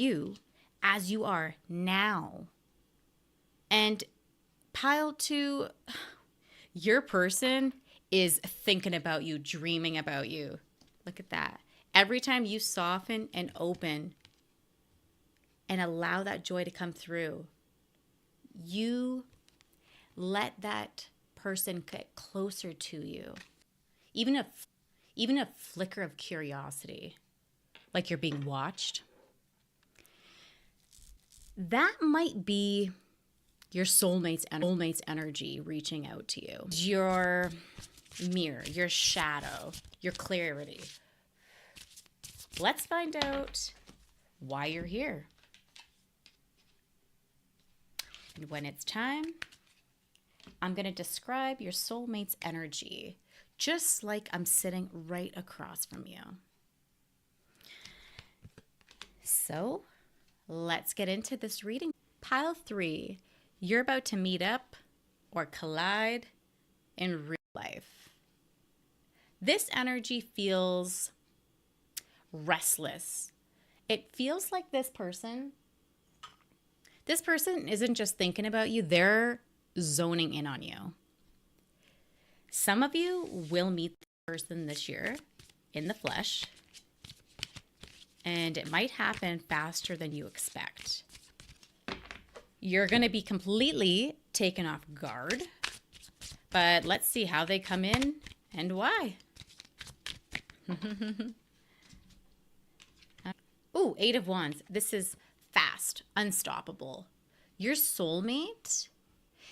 you as you are now. And pile 2, your person is thinking about you, dreaming about you. Look at that. Every time you soften and open and allow that joy to come through, you let that person get closer to you. Even a flicker of curiosity, like you're being watched. That might be your soulmate's energy reaching out to you. Your mirror, your shadow, your clarity. Let's find out why you're here. And when it's time, I'm going to describe your soulmate's energy, just like I'm sitting right across from you. So let's get into this reading. Pile 3, you're about to meet up or collide in real life. This energy feels restless. It feels like this person isn't just thinking about you, they're zoning in on you. Some of you will meet this person this year in the flesh, and it might happen faster than you expect. You're going to be completely taken off guard, but let's see how they come in and why. Ooh, 8 of Wands. This is fast, unstoppable. Your soulmate.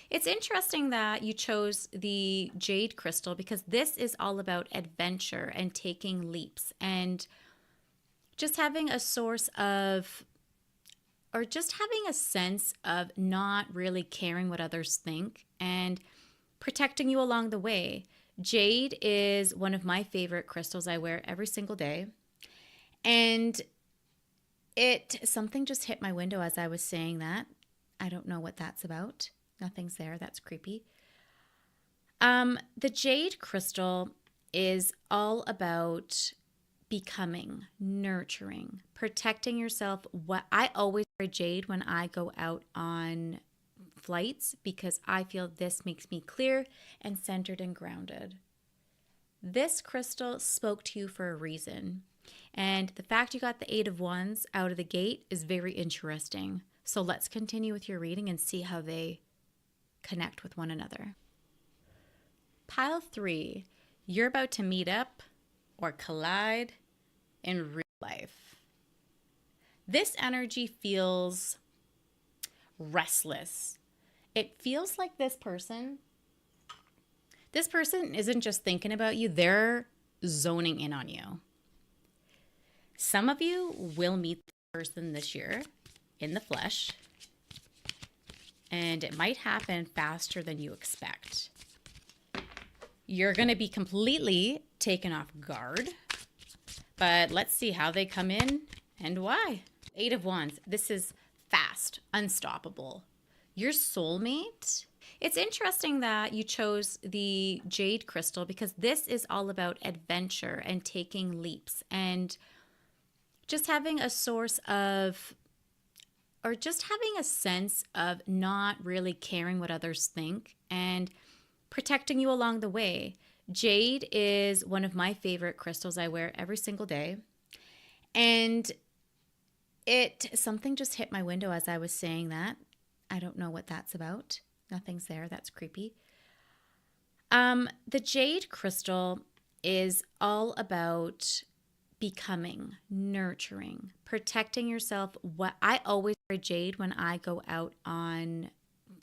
It's interesting that you chose the jade crystal because this is all about adventure and taking leaps and just having a source of, or just having a sense of not really caring what others think and protecting you along the way. Jade is one of my favorite crystals. I wear every single day. And something just hit my window as I was saying that. I don't know what that's about. Nothing's there. That's creepy. The jade crystal is all about becoming, nurturing, protecting yourself. What I always wear jade when I go out on flights because I feel this makes me clear and centered and grounded. This crystal spoke to you for a reason. And the fact you got the 8 of Wands out of the gate is very interesting. So let's continue with your reading and see how they connect with one another. Pile 3, you're about to meet up or collide in real life. This energy feels restless. It feels like this person isn't just thinking about you, they're zoning in on you. Some of you will meet this person this year in the flesh, and it might happen faster than you expect. You're going to be completely taken off guard, but let's see how they come in and why. 8 of Wands. This is fast, unstoppable. Your soulmate. It's interesting that you chose the jade crystal because this is all about adventure and taking leaps and just having a source of, or just having a sense of not really caring what others think and protecting you along the way. Jade is one of my favorite crystals. I wear every single day. And something just hit my window as I was saying that. I don't know what that's about. Nothing's there. That's creepy. The jade crystal is all about becoming, nurturing, protecting yourself. What I always wear jade when I go out on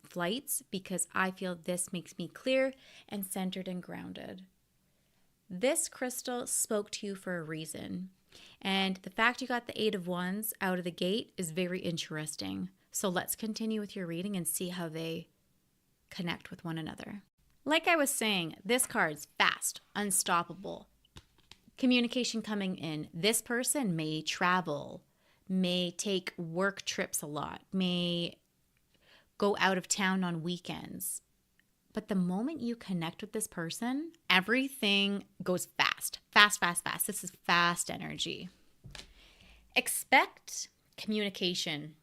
flights because I feel this makes me clear and centered and grounded. This crystal spoke to you for a reason. And the fact you got the 8 of Wands out of the gate is very interesting. So let's continue with your reading and see how they connect with one another. Like I was saying, this card's fast, unstoppable. Communication coming in. This person may travel, may take work trips a lot, may go out of town on weekends. But the moment you connect with this person, everything goes fast, fast, fast, fast. This is fast energy. Expect communication,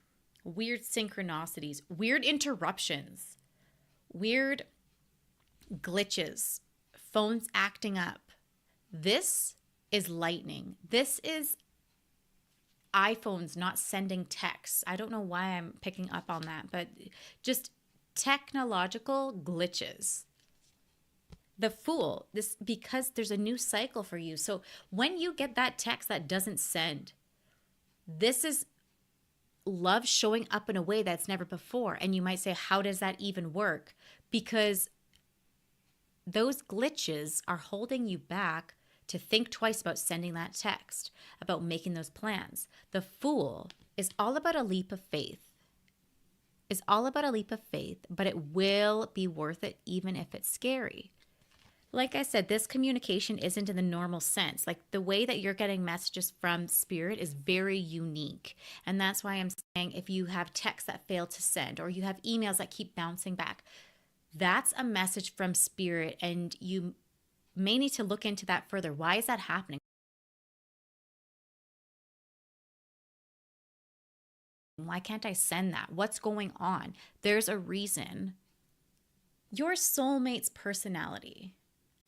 weird synchronicities, weird interruptions, weird glitches, phones acting up. This is lightning. This is iPhones not sending texts. I don't know why I'm picking up on that, but just technological glitches. The Fool, this because there's a new cycle for you. So when you get that text that doesn't send, this is love showing up in a way that's never before. And you might say, how does that even work? Because those glitches are holding you back to think twice about sending that text, about making those plans. The Fool is all about a leap of faith. It's all about a leap of faith, but it will be worth it even if it's scary. Like I said, this communication isn't in the normal sense. Like the way that you're getting messages from Spirit is very unique. And that's why I'm saying if you have texts that fail to send or you have emails that keep bouncing back, that's a message from Spirit, and you may need to look into that further. Why is that happening? Why can't I send that? What's going on? There's a reason. Your soulmate's personality.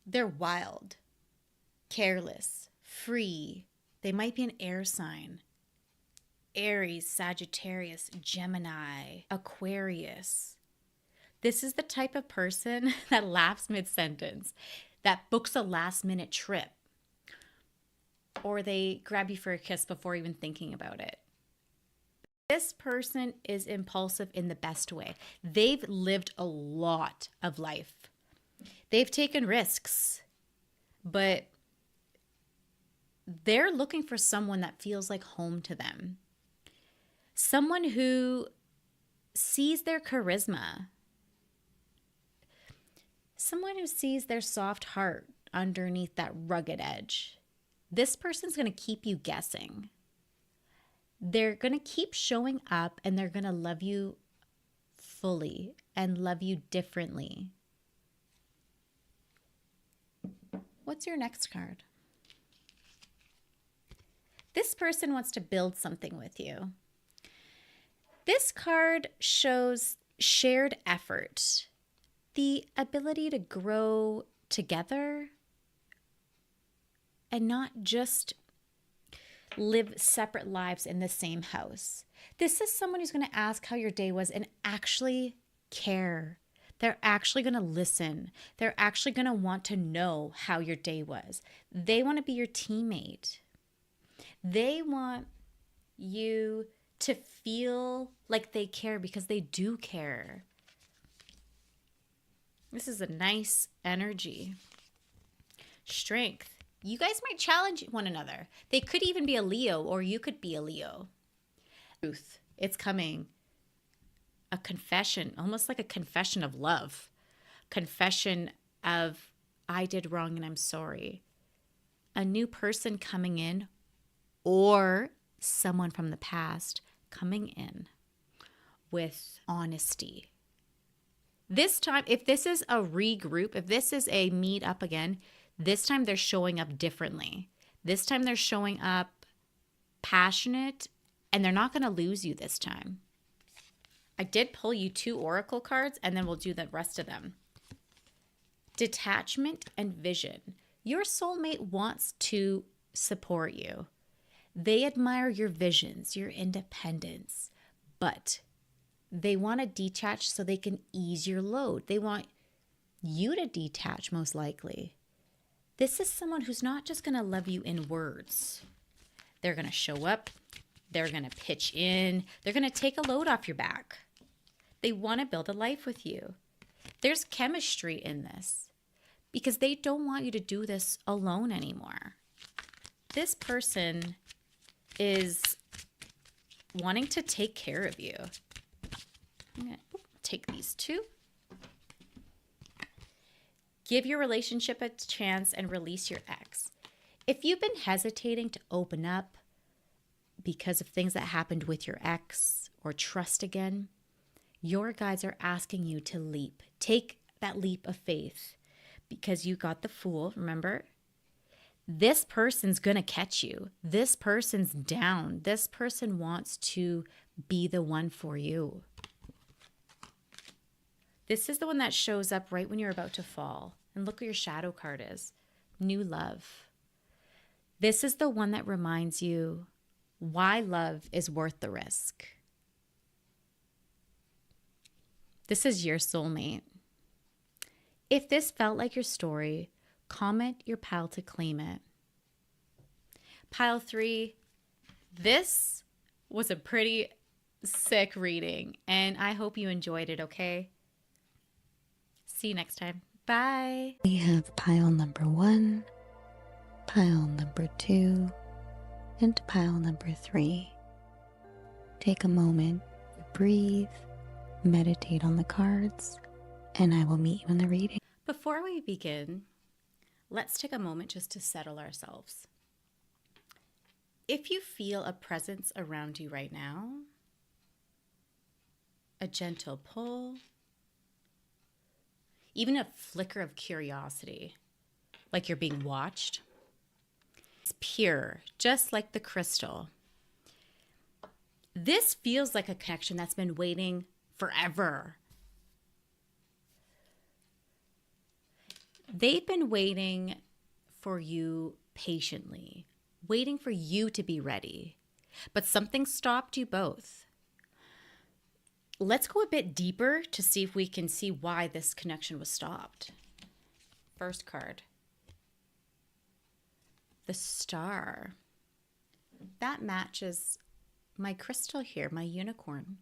They're wild, careless, free. They might be an air sign. Aries, Sagittarius, Gemini, Aquarius. This is the type of person that laughs mid-sentence, that books a last-minute trip, or they grab you for a kiss before even thinking about it. This person is impulsive in the best way. They've lived a lot of life. They've taken risks, but they're looking for someone that feels like home to them. Someone who sees their charisma. Someone who sees their soft heart underneath that rugged edge. This person's going to keep you guessing. They're going to keep showing up, and they're going to love you fully and love you differently. What's your next card? This person wants to build something with you. This card shows shared effort, the ability to grow together and not just live separate lives in the same house. This is someone who's going to ask how your day was and actually care. They're actually going to listen. They're actually going to want to know how your day was. They want to be your teammate. They want you to feel like they care because they do care. This is a nice energy. Strength. You guys might challenge one another. They could even be a Leo, or you could be a Leo. Truth. It's coming. A confession, almost like a confession of love. Confession of, I did wrong and I'm sorry. A new person coming in, or someone from the past coming in with honesty. This time, if this is a regroup, if this is a meet up again, this time they're showing up differently. This time they're showing up passionate, and they're not going to lose you this time. I did pull you 2 oracle cards, and then we'll do the rest of them. Detachment and vision. Your soulmate wants to support you. They admire your visions, your independence, but they want to detach so they can ease your load. They want you to detach, most likely. This is someone who's not just going to love you in words. They're going to show up. They're going to pitch in. They're going to take a load off your back. They want to build a life with you. There's chemistry in this because they don't want you to do this alone anymore. This person is wanting to take care of you. I'm going to take these 2. Give your relationship a chance and release your ex. If you've been hesitating to open up because of things that happened with your ex or trust again, your guides are asking you to leap. Take that leap of faith because you got the Fool, remember? This person's going to catch you. This person's down. This person wants to be the one for you. This is the one that shows up right when you're about to fall. And look what your shadow card is. New love. This is the one that reminds you why love is worth the risk. This is your soulmate. If this felt like your story, comment your pile to claim it. Pile 3, this was a pretty sick reading, and I hope you enjoyed it, okay? See you next time. Bye. We have pile number 1, pile number 2, and pile number 3. Take a moment, breathe, meditate on the cards, and I will meet you in the reading. Before we begin, let's take a moment just to settle ourselves. If you feel a presence around you right now, a gentle pull, even a flicker of curiosity, like you're being watched, it's pure, just like the crystal. This feels like a connection that's been waiting forever. They've been waiting for you patiently, waiting for you to be ready, but something stopped you both. Let's go a bit deeper to see if we can see why this connection was stopped. First card, the Star. That matches my crystal here, my unicorn.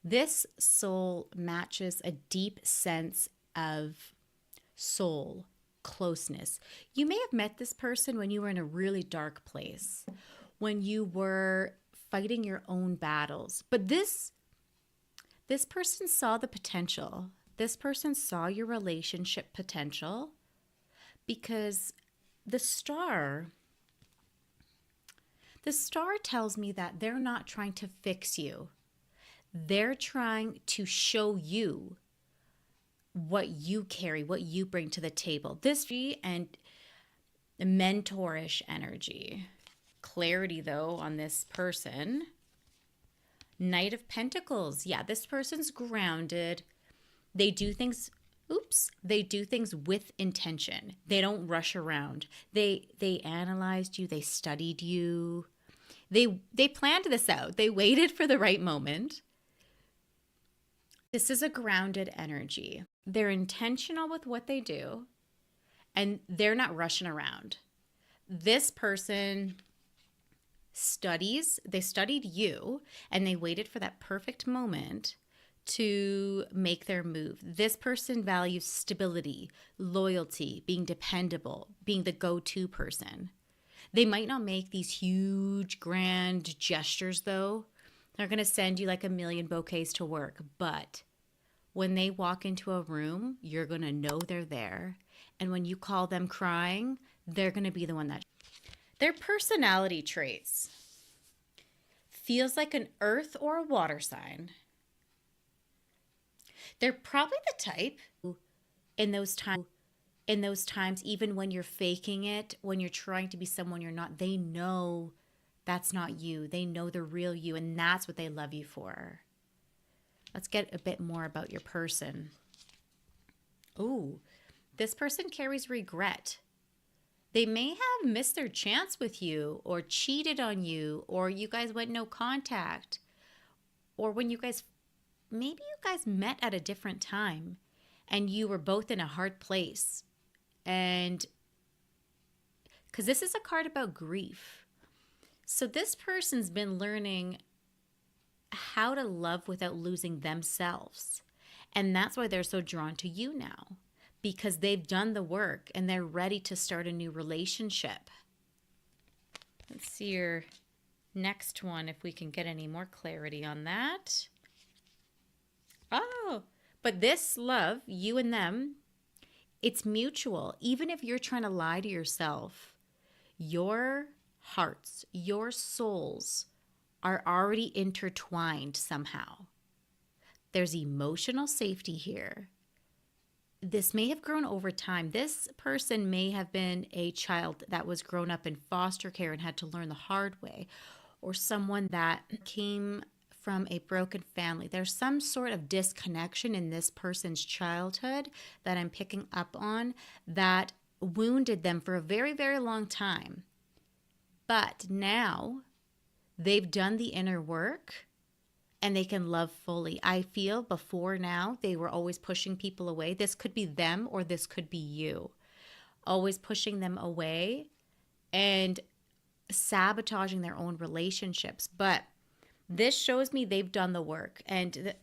This soul matches a deep sense of soul closeness. You may have met this person when you were in a really dark place, when you were fighting your own battles. But this person saw the potential. This person saw your relationship potential, because the star tells me that they're not trying to fix you. They're trying to show you what you carry, what you bring to the table. This and mentorish energy. Clarity, though, on this person. Knight of Pentacles. Yeah, this person's grounded. They do things, they do things with intention. They don't rush around. They analyzed you. They studied you. They planned this out. They waited for the right moment. This is a grounded energy. They're intentional with what they do, and they're not rushing around. This person they studied you, and they waited for that perfect moment to make their move. This person values stability, loyalty, being dependable, being the go-to person. They might not make these huge, grand gestures, though. They're going to send you like a million bouquets to work, but when they walk into a room, you're going to know they're there. And when you call them crying, they're going to be the one that... Their personality traits feels like an earth or a water sign. They're probably the type in those times, even when you're faking it, when you're trying to be someone you're not, they know that's not you. They know the real you, and that's what they love you for. Let's get a bit more about your person. Ooh, this person carries regret. They may have missed their chance with you, or cheated on you, or you guys went no contact, or when maybe you guys met at a different time and you were both in a hard place. And because this is a card about grief. So this person's been learning how to love without losing themselves. And that's why they're so drawn to you now, because they've done the work and they're ready to start a new relationship. Let's see your next one, if we can get any more clarity on that. Oh, but this love, you and them, it's mutual. Even if you're trying to lie to yourself, your hearts, your souls are already intertwined somehow. There's emotional safety here. this may have grown over time. This person may have been a child that was grown up in foster care and had to learn the hard way, or someone that came from a broken family. There's some sort of disconnection in this person's childhood that I'm picking up on that wounded them for a very, very long time. But now they've done the inner work and they can love fully. I feel before now, they were always pushing people away. This could be them or this could be you. Always pushing them away and sabotaging their own relationships. But this shows me they've done the work. And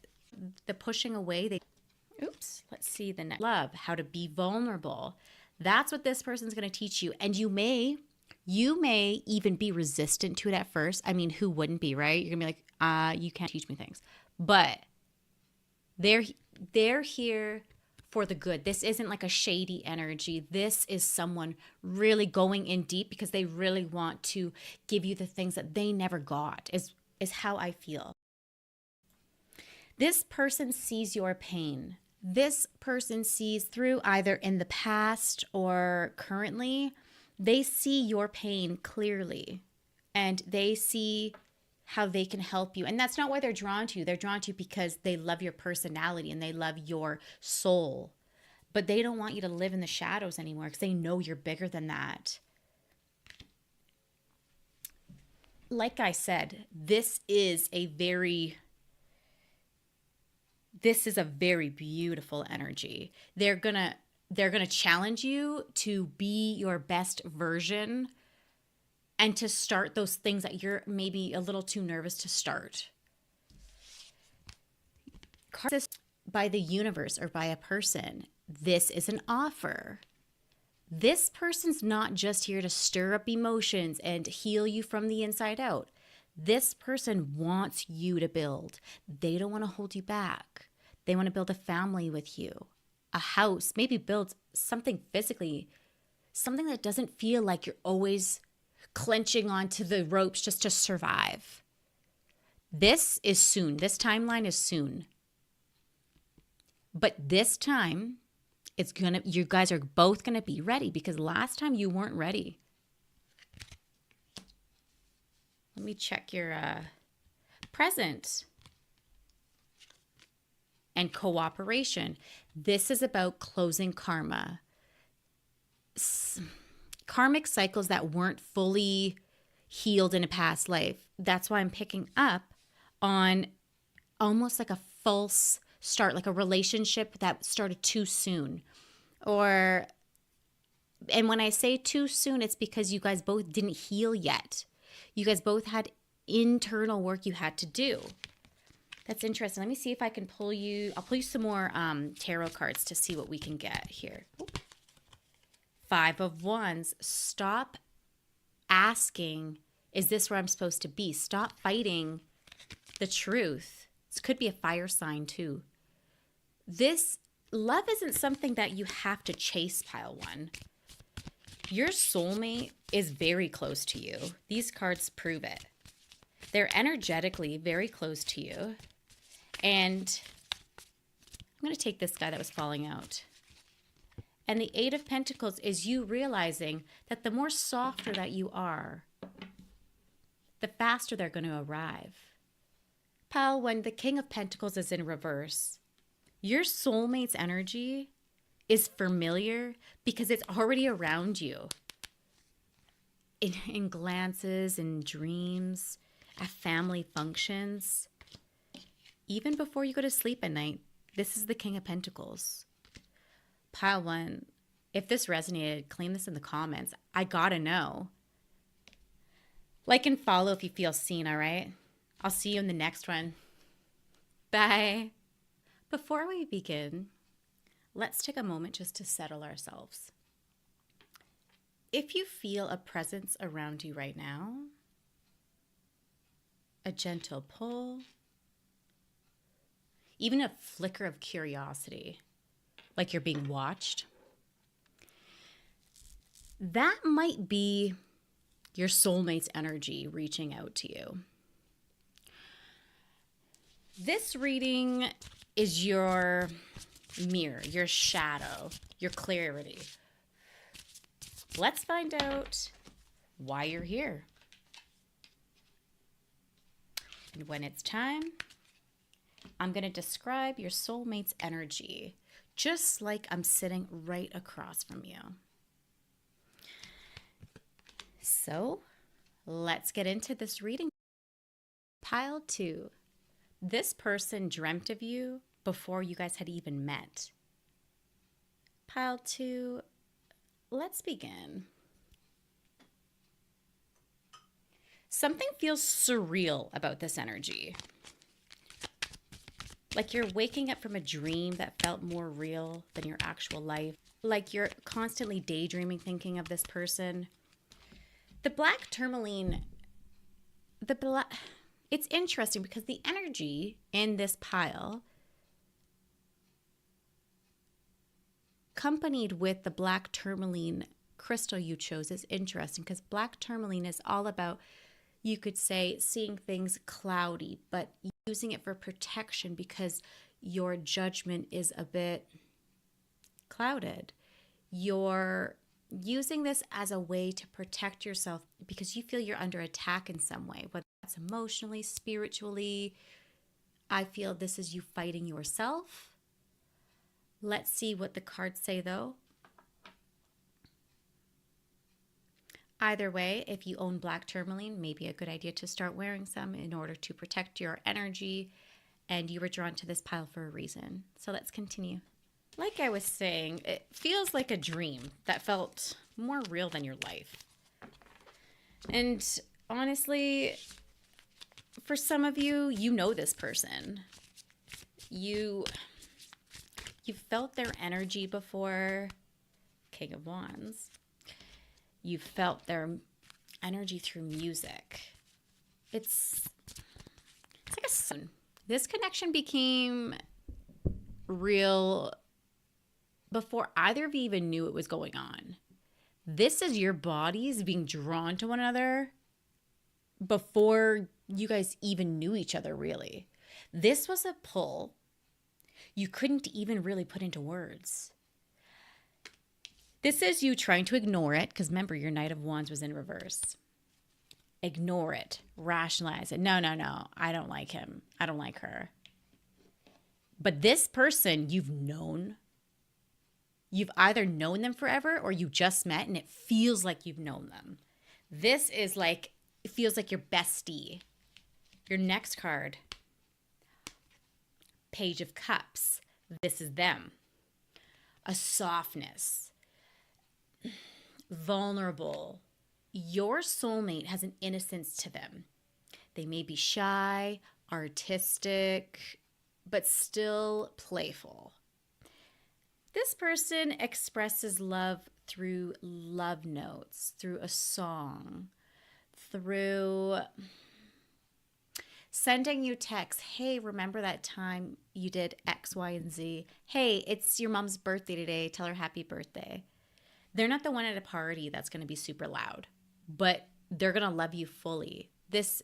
the pushing away, let's see the next. Love, how to be vulnerable. That's what this person's going to teach you. And you may even be resistant to it at first. I mean, who wouldn't be, right? You're gonna be like, you can't teach me things. But they're here for the good. This isn't like a shady energy. This is someone really going in deep because they really want to give you the things that they never got, is how I feel. This person sees your pain. This person sees through either in the past or currently. They see your pain clearly and they see how they can help you. And that's not why they're drawn to you. They're drawn to you because they love your personality and they love your soul. But they don't want you to live in the shadows anymore because they know you're bigger than that. Like I said, this is a very beautiful energy. They're going to challenge you to be your best version and to start those things that you're maybe a little too nervous to start. By the universe or by a person, this is an offer. This person's not just here to stir up emotions and heal you from the inside out. This person wants you to build. They don't want to hold you back. They want to build a family with you. A house, maybe build something physically, something that doesn't feel like you're always clenching onto the ropes just to survive. This is soon. This timeline is soon. But this time, you guys are both gonna be ready because last time you weren't ready. Let me check your present. And cooperation. This is about closing karma. Karmic cycles that weren't fully healed in a past life. That's why I'm picking up on almost like a false start, like a relationship that started too soon. And when I say too soon, it's because you guys both didn't heal yet. You guys both had internal work you had to do. That's interesting. Let me see if I can pull you. I'll pull you some more tarot cards to see what we can get here. Oop. 5 of Wands. Stop asking, is this where I'm supposed to be? Stop fighting the truth. This could be a fire sign too. This love isn't something that you have to chase, pile one. Your soulmate is very close to you. These cards prove it. They're energetically very close to you. And I'm going to take this guy that was falling out. And the 8 of Pentacles is you realizing that the more softer that you are, the faster they're going to arrive. Pal, when the King of Pentacles is in reverse, your soulmate's energy is familiar because it's already around you. In glances, in dreams, at family functions. Even before you go to sleep at night, this is the King of Pentacles. Pile 1, if this resonated, claim this in the comments. I gotta know. Like and follow if you feel seen, all right? I'll see you in the next one. Bye. Before we begin, let's take a moment just to settle ourselves. If you feel a presence around you right now, a gentle pull, even a flicker of curiosity, like you're being watched, that might be your soulmate's energy reaching out to you. This reading is your mirror, your shadow, your clarity. Let's find out why you're here. And when it's time, I'm going to describe your soulmate's energy, just like I'm sitting right across from you. So let's get into this reading. Pile 2. This person dreamt of you before you guys had even met. Pile 2, let's begin. Something feels surreal about this energy. Like you're waking up from a dream that felt more real than your actual life. Like you're constantly daydreaming, thinking of this person. The black tourmaline, it's interesting because the energy in this pile, accompanied with the black tourmaline crystal you chose, is interesting because black tourmaline is all about, you could say, seeing things cloudy, but using it for protection because your judgment is a bit clouded. You're using this as a way to protect yourself because you feel you're under attack in some way, whether that's emotionally, spiritually. I feel this is you fighting yourself. Let's see what the cards say, though. Either way, if you own black tourmaline, maybe a good idea to start wearing some in order to protect your energy, and you were drawn to this pile for a reason. So let's continue. Like I was saying, it feels like a dream that felt more real than your life. And honestly, for some of you, you know this person. You felt their energy before. King of Wands. You felt their energy through music. It's like a sun. This connection became real before either of you even knew it was going on. This is your bodies being drawn to one another before you guys even knew each other, really. This was a pull you couldn't even really put into words. This is you trying to ignore it, because remember, your Knight of Wands was in reverse. Ignore it. Rationalize it. No, I don't like him. I don't like her. But this person you've known, you've either known them forever or you just met and it feels like you've known them. This is like, it feels like your bestie. Your next card, Page of Cups. This is them. A softness. Vulnerable. Your soulmate has an innocence to them. They may be shy, artistic, but still playful. This person expresses love through love notes, through a song, through sending you texts. Hey, remember that time you did X, Y, and Z? Hey, it's your mom's birthday today. Tell her happy birthday. They're not the one at a party that's going to be super loud, but they're going to love you fully. This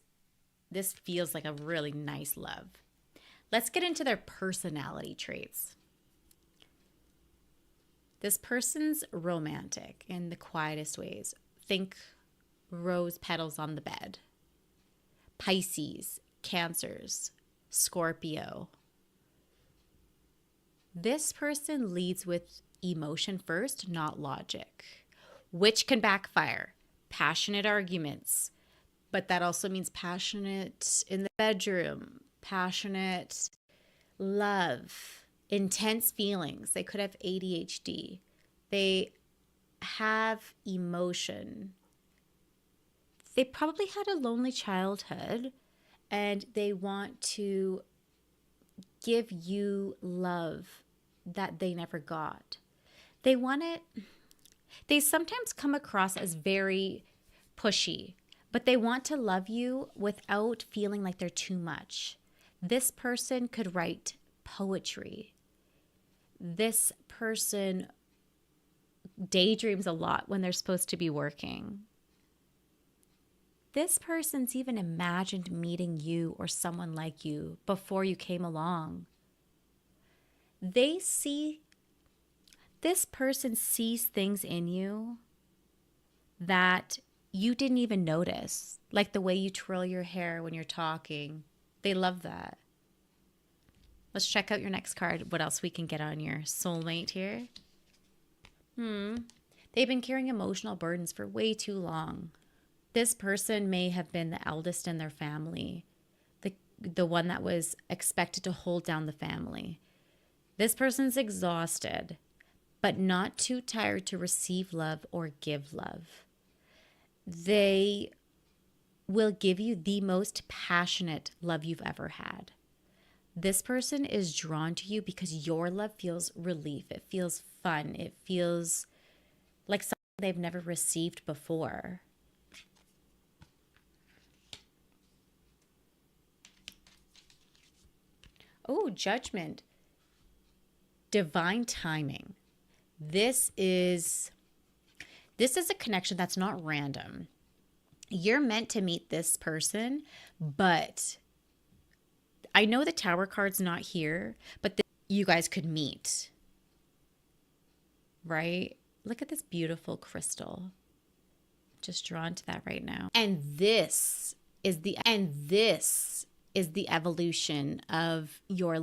feels like a really nice love. Let's get into their personality traits. This person's romantic in the quietest ways. Think rose petals on the bed. Pisces, Cancers, Scorpio. This person leads with emotion first, not logic, which can backfire. Passionate arguments, but that also means passionate in the bedroom, passionate love, intense feelings. They could have ADHD. They have emotion. They probably had a lonely childhood and they want to give you love that they never got. They want it. They sometimes come across as very pushy, but they want to love you without feeling like they're too much. This person could write poetry. This person daydreams a lot when they're supposed to be working. This person's even imagined meeting you or someone like you before you came along. This person sees things in you that you didn't even notice, like the way you twirl your hair when you're talking. They love that. Let's check out your next card. What else we can get on your soulmate here? They've been carrying emotional burdens for way too long. This person may have been the eldest in their family, the one that was expected to hold down the family. This person's exhausted, but not too tired to receive love or give love. They will give you the most passionate love you've ever had. This person is drawn to you because your love feels relief. It feels fun. It feels like something they've never received before. Oh, judgment. Divine timing. This is a connection that's not random. You're meant to meet this person, but I know the Tower card's not here, but you guys could meet, right? Look at this beautiful crystal. Just drawn to that right now. And this is the evolution of your